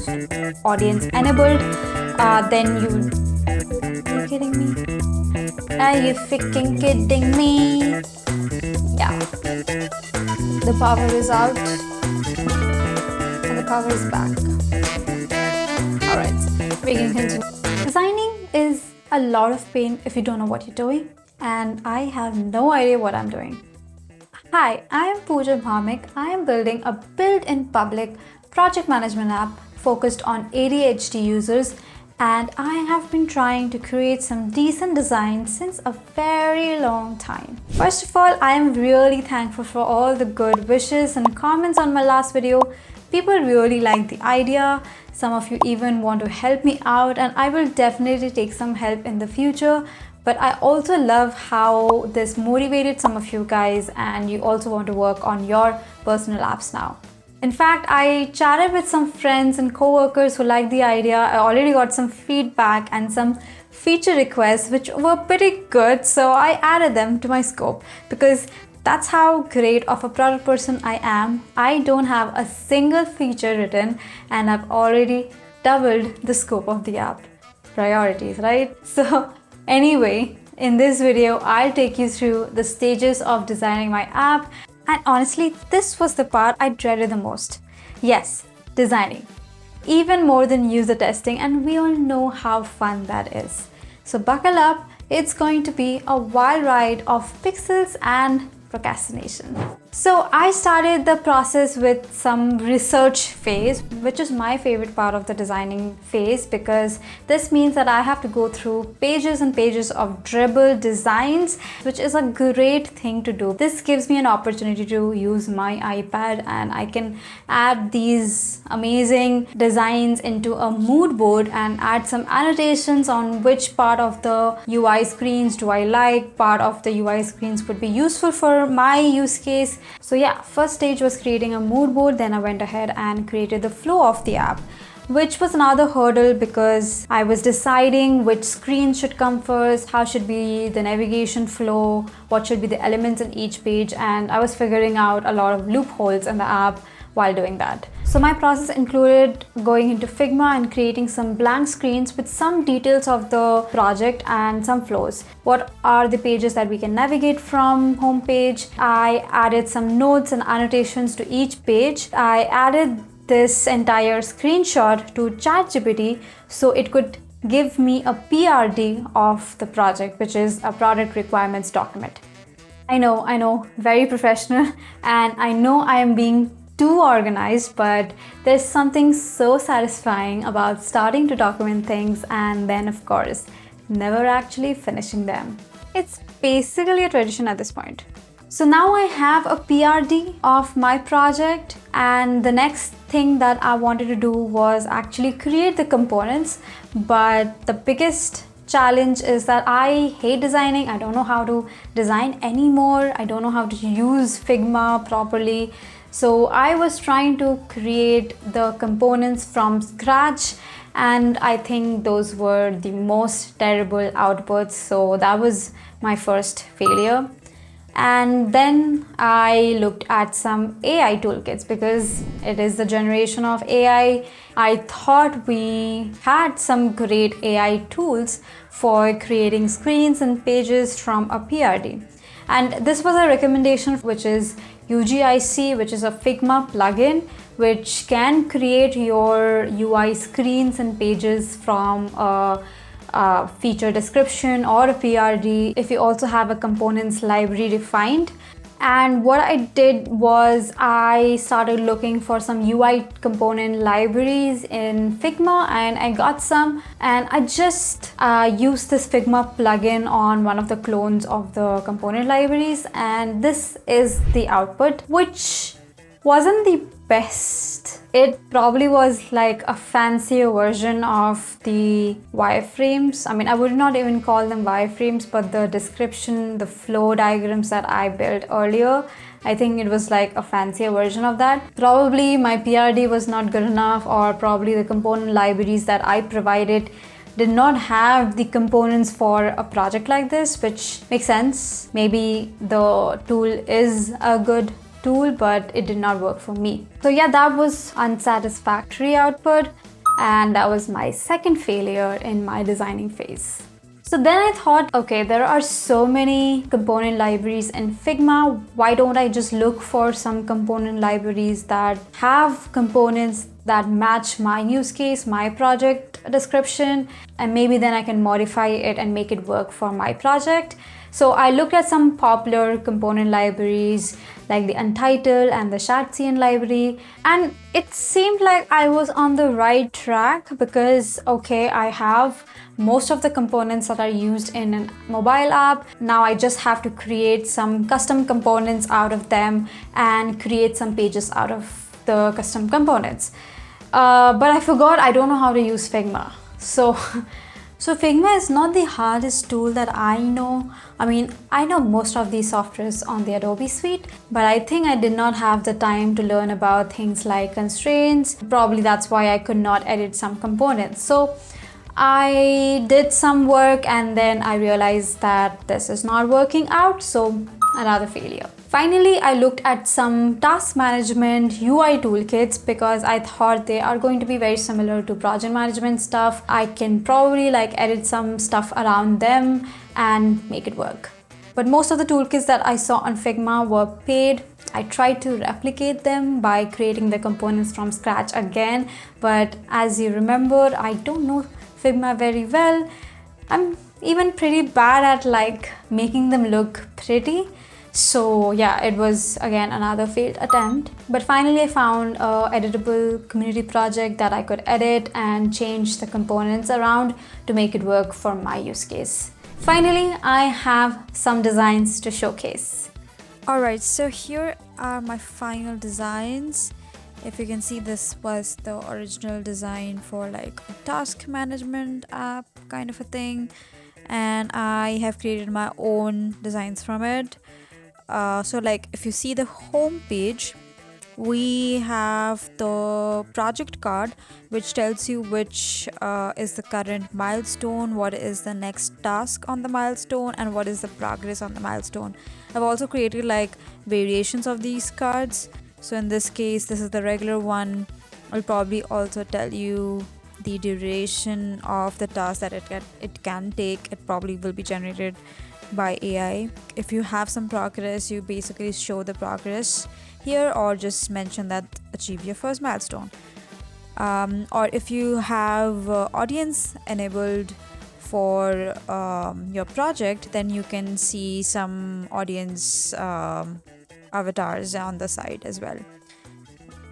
post audience enabled, then you... Are you kidding me? Are you freaking kidding me? Yeah. The power is out and the power is back. Alright, we can continue. Designing is a lot of pain if you don't know what you're doing, and I have no idea what I'm doing. Hi, I am Pooja Bhaumik. I am building a built-in public project management app focused on ADHD users, and I have been trying to create some decent designs since a very long time. First of all, I am really thankful for all the good wishes and comments on my last video. People really liked the idea. Some of you even want to help me out, and I will definitely take some help in the future. But I also love how this motivated some of you guys, and you also want to work on your personal apps now. In fact, I chatted with some friends and co-workers who liked the idea. I already got some feedback and some feature requests which were pretty good, so I added them to my scope because that's how great of a product person I am. I don't have a single feature written and I've already doubled the scope of the app. Priorities, right? So anyway, in this video, I'll take you through the stages of designing my app. And honestly, this was the part I dreaded the most. Yes, designing. Even more than user testing, and we all know how fun that is. So buckle up, it's going to be a wild ride of pixels and procrastination. So I started the process with some research phase, which is my favorite part of the designing phase because this means that I have to go through pages and pages of dribble designs, which is a great thing to do. This gives me an opportunity to use my iPad and I can add these amazing designs into a mood board and add some annotations on which part of the UI screens do I like, part of the UI screens would be useful for my use case. So yeah, first stage was creating a mood board, then I went ahead and created the flow of the app, which was another hurdle because I was deciding which screen should come first, how should be the navigation flow, what should be the elements in each page, and I was figuring out a lot of loopholes in the app while doing that. So my process included going into Figma and creating some blank screens with some details of the project and some flows. What are the pages that we can navigate from homepage? I added some notes and annotations to each page. I added this entire screenshot to ChatGPT so it could give me a PRD of the project, which is a product requirements document. I know, very professional, and I know I am being too organized, but there's something so satisfying about starting to document things and then, of course, never actually finishing them. It's basically a tradition at this point. So now I have a PRD of my project, and the next thing that I wanted to do was actually create the components, but the biggest challenge is that I hate designing. I don't know how to design anymore. I don't know how to use Figma properly. So I was trying to create the components from scratch, and I think those were the most terrible outputs. So that was my first failure. And then I looked at some AI toolkits because it is the generation of AI. I thought we had some great AI tools for creating screens and pages from a PRD. And this was a recommendation, which is UGIC, which is a Figma plugin, which can create your UI screens and pages from a feature description or a PRD if you also have a components library defined. And what I did was I started looking for some UI component libraries in Figma, and I got some, and I just used this Figma plugin on one of the clones of the component libraries, and this is the output, which wasn't the best. It probably was like a fancier version of the wireframes. I mean, I would not even call them wireframes, but the description, the flow diagrams that I built earlier, I think it was like a fancier version of that. Probably my PRD was not good enough, or probably the component libraries that I provided did not have the components for a project like this, which makes sense. Maybe the tool is a good tool, but it did not work for me. So yeah, that was unsatisfactory output. And that was my second failure in my designing phase. So then I thought, okay, there are so many component libraries in Figma. Why don't I just look for some component libraries that have components that match my use case, my project description, and maybe then I can modify it and make it work for my project. So I looked at some popular component libraries like the Untitled and the Shatzian library, and it seemed like I was on the right track because, okay, I have most of the components that are used in a mobile app. Now I just have to create some custom components out of them and create some pages out of the custom components. But I forgot I don't know how to use Figma. So Figma is not the hardest tool that I know. I mean, I know most of these softwares on the Adobe suite, but I think I did not have the time to learn about things like constraints. Probably that's why I could not edit some components. So I did some work and then I realized that this is not working out, so another failure. Finally, I looked at some task management UI toolkits because I thought they are going to be very similar to project management stuff. I can probably edit some stuff around them and make it work. But most of the toolkits that I saw on Figma were paid. I tried to replicate them by creating the components from scratch again, but as you remember, I don't know Figma very well. I'm even pretty bad at making them look pretty. So yeah, it was again another failed attempt. But finally I found a editable community project that I could edit and change the components around to make it work for my use case. Finally, I have some designs to showcase. Alright, so here are my final designs. If you can see, this was the original design for a task management app kind of a thing, and I have created my own designs from it. So if you see the home page, we have the project card which tells you which is the current milestone, what is the next task on the milestone, and what is the progress on the milestone. I've also created variations of these cards. So in this case, this is the regular one. I'll probably also tell you the duration of the task that it can take. It probably will be generated by AI. If you have some progress, you basically show the progress here, or just mention that achieve your first milestone. Or if you have audience enabled for your project, then you can see some audience avatars on the side as well.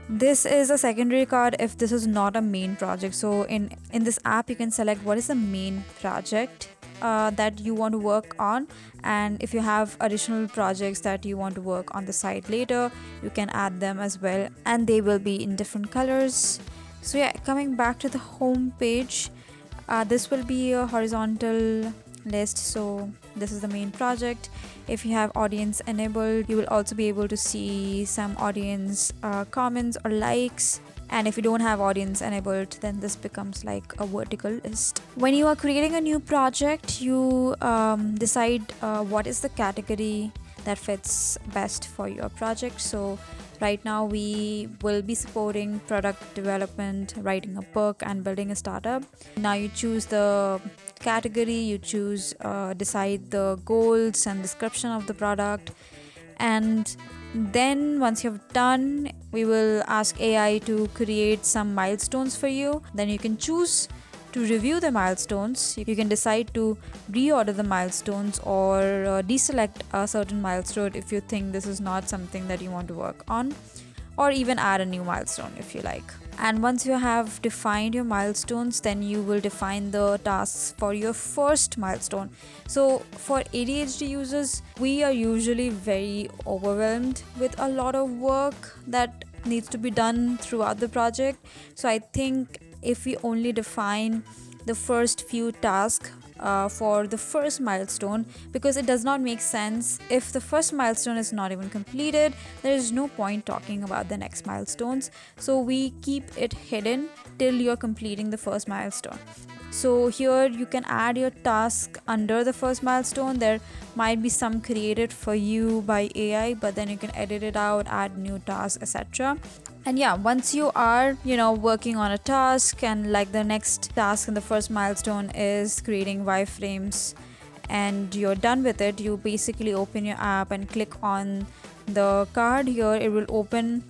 This is a secondary card if this is not a main project. So in this app, you can select what is the main project that you want to work on, and if you have additional projects that you want to work on the site later, you can add them as well, and they will be in different colors. So yeah, coming back to the home page, this will be a horizontal list. So this is the main project. If you have audience enabled, you will also be able to see some audience comments or likes. And if you don't have audience enabled, then this becomes like a vertical list. When you are creating a new project, you decide what is the category that fits best for your project. So right now we will be supporting product development, writing a book, and building a startup. Now you choose the category, you decide the goals and description of the product, and then once you've done, we will ask AI to create some milestones for you. Then you can choose to review the milestones. You can decide to reorder the milestones or deselect a certain milestone if you think this is not something that you want to work on, or even add a new milestone if you like. And once you have defined your milestones, then you will define the tasks for your first milestone. So for ADHD users, we are usually very overwhelmed with a lot of work that needs to be done throughout the project. So I think if we only define the first few tasks for the first milestone, because it does not make sense if the first milestone is not even completed, there is no point talking about the next milestones. So we keep it hidden till you're completing the first milestone. So here you can add your task under the first milestone. There might be some created for you by AI, but then you can edit it out, add new tasks, etc. And yeah, once you are working on a task, and like the next task in the first milestone is creating wireframes, and you're done with it, you basically open your app and click on the card. Here it will open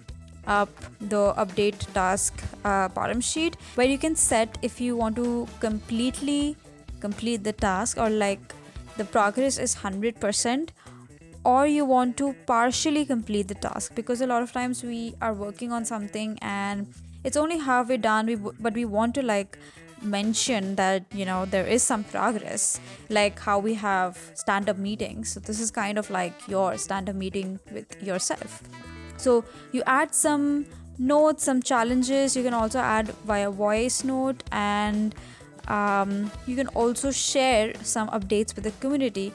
up the update task bottom sheet, where you can set if you want to completely complete the task, or like the progress is 100%, or you want to partially complete the task, because a lot of times we are working on something and it's only halfway done, but we want to like mention that there is some progress, like how we have stand-up meetings. So this is kind of like your stand-up meeting with yourself. So you add some notes, some challenges. You can also add via voice note, and you can also share some updates with the community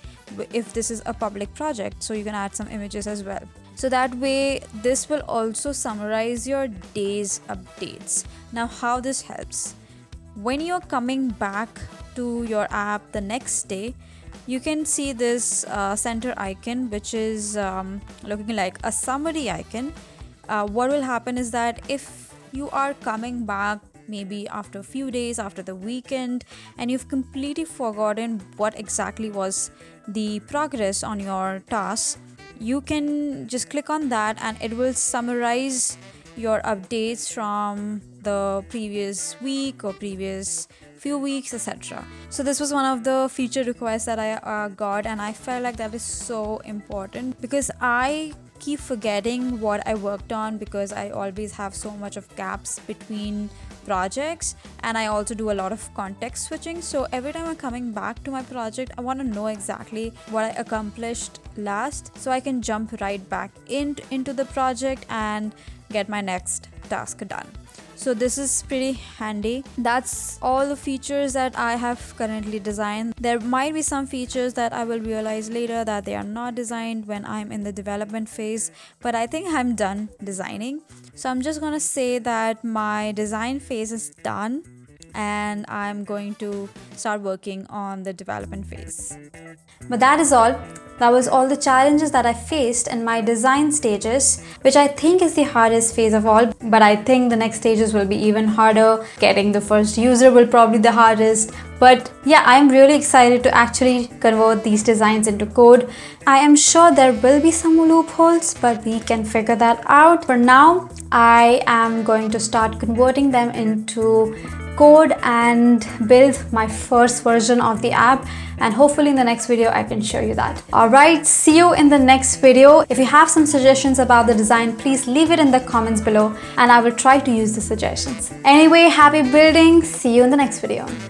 if this is a public project. So you can add some images as well. So that way, this will also summarize your day's updates. Now, how this helps: when you're coming back to your app the next day, you can see this center icon, which is looking like a summary icon. What will happen is that if you are coming back maybe after a few days, after the weekend, and you've completely forgotten what exactly was the progress on your task, you can just click on that and it will summarize your updates from the previous week or previous few weeks, etc. So this was one of the feature requests that I got, and I felt like that is so important, because I keep forgetting what I worked on, because I always have so much of gaps between projects, and I also do a lot of context switching. So every time I'm coming back to my project, I want to know exactly what I accomplished last, so I can jump right back into the project and get my next task done. So this is pretty handy. That's all the features that I have currently designed. There might be some features that I will realize later that they are not designed when I'm in the development phase, but I think I'm done designing. So I'm just gonna say that my design phase is done, and I'm going to start working on the development phase. But that is all. That was all the challenges that I faced in my design stages, which I think is the hardest phase of all. But I think the next stages will be even harder. Getting the first user will probably be the hardest. But yeah, I'm really excited to actually convert these designs into code. I am sure there will be some loopholes, but we can figure that out. For now, I am going to start converting them into code and build my first version of the app, and hopefully in the next video I can show you that. Alright, see you in the next video. If you have some suggestions about the design, please leave it in the comments below and I will try to use the suggestions. Anyway, happy building. See you in the next video.